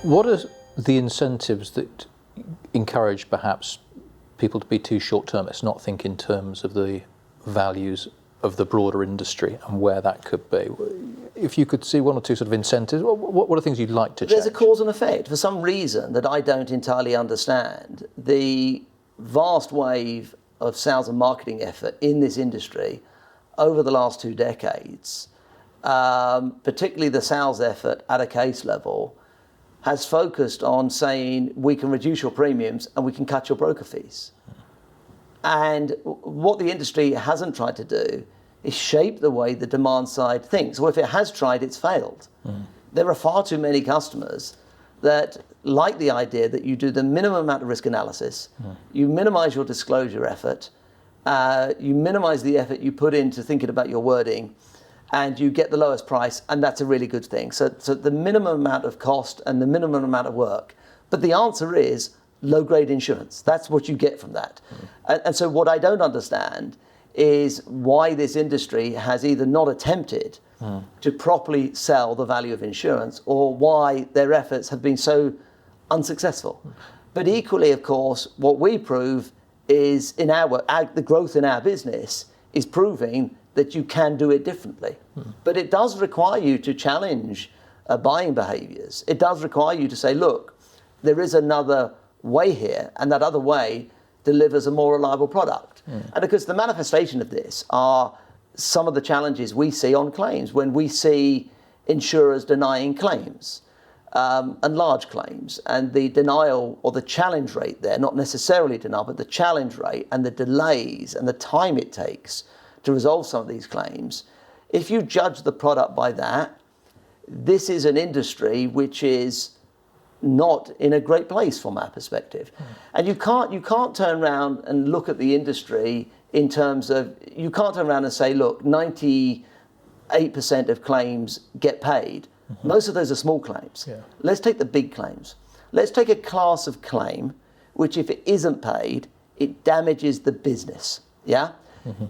What are the incentives that encourage perhaps people to be too short-termist, not think in terms of the values of the broader industry and where that could be? If you could see one or two sort of incentives, what are things you'd like to change? There's a cause and effect. For some reason that I don't entirely understand, the vast wave of sales and marketing effort in this industry over the last 2 decades, particularly the sales effort at a case level, has focused on saying we can reduce your premiums and we can cut your broker fees. And what the industry hasn't tried to do is shape the way the demand side thinks. Or if it has tried, it's failed. There are far too many customers that like the idea that you do the minimum amount of risk analysis, you minimize your disclosure effort, you minimize the effort you put into thinking about your wording, and you get the lowest price, and that's a really good thing. So the minimum amount of cost and the minimum amount of work. But the answer is low-grade insurance. That's what you get from that. And so what I don't understand is why this industry has either not attempted to properly sell the value of insurance, or why their efforts have been so unsuccessful. But equally, of course, what we prove is the growth in our business is proving that you can do it differently. But it does require you to challenge buying behaviours. It does require you to say, look, there is another way here, and that other way delivers a more reliable product. And because the manifestation of this are some of the challenges we see on claims, when we see insurers denying claims, and large claims, and the denial or the challenge rate there, not necessarily denial, but the challenge rate and the delays and the time it takes to resolve some of these claims. If you judge the product by that, this is an industry which is not in a great place from our perspective. And you can't turn around and look at the industry in terms of, you can't turn around and say, look, 98% of claims get paid. Most of those are small claims. Let's take the big claims. Let's take a class of claim which, if it isn't paid, it damages the business.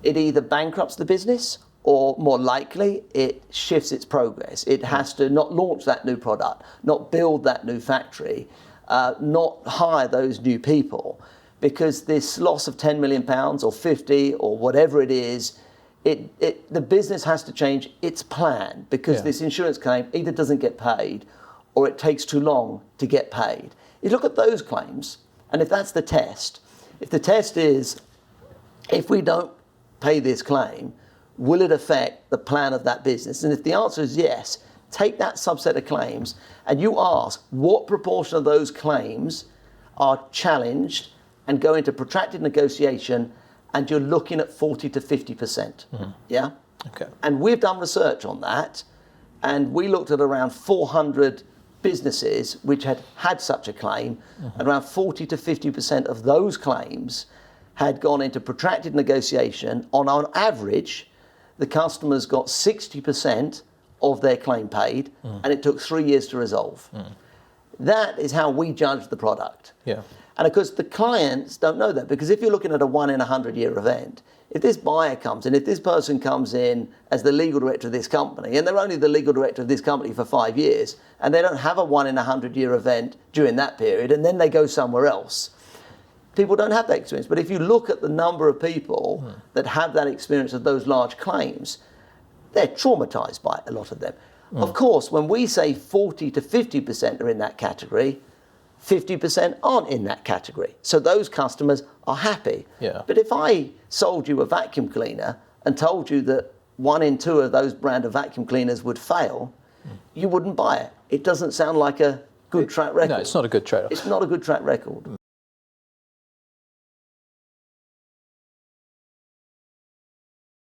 It either bankrupts the business, or more likely, it shifts its progress. It has to not launch that new product, not build that new factory, not hire those new people, because this loss of £10 million or 50 or whatever it is, the business has to change its plan, because this insurance claim either doesn't get paid or it takes too long to get paid. You look at those claims, and if that's the test, if the test is, if we don't pay this claim, will it affect the plan of that business? And if the answer is yes, take that subset of claims and you ask what proportion of those claims are challenged and go into protracted negotiation, and you're looking at 40 to 50%. Okay. And we've done research on that, and we looked at around 400 businesses which had had such a claim, and around 40 to 50% of those claims had gone into protracted negotiation. On average, the customers got 60% of their claim paid, and it took 3 years to resolve. That is how we judge the product. And of course, the clients don't know that, because if you're looking at a 1 in 100-year event, if this buyer comes in, if this person comes in as the legal director of this company, and they're only the legal director of this company for 5 years, and they don't have a 1 in 100-year event during that period, and then they go somewhere else, people don't have that experience. But if you look at the number of people that have that experience of those large claims, they're traumatized by it, a lot of them. Of course, when we say 40 to 50% are in that category, 50% aren't in that category. So those customers are happy. But if I sold you a vacuum cleaner and told you that 1 in 2 of those brand of vacuum cleaners would fail, you wouldn't buy it. It doesn't sound like a good track record. No, it's not a good trade-off. It's not a good track record.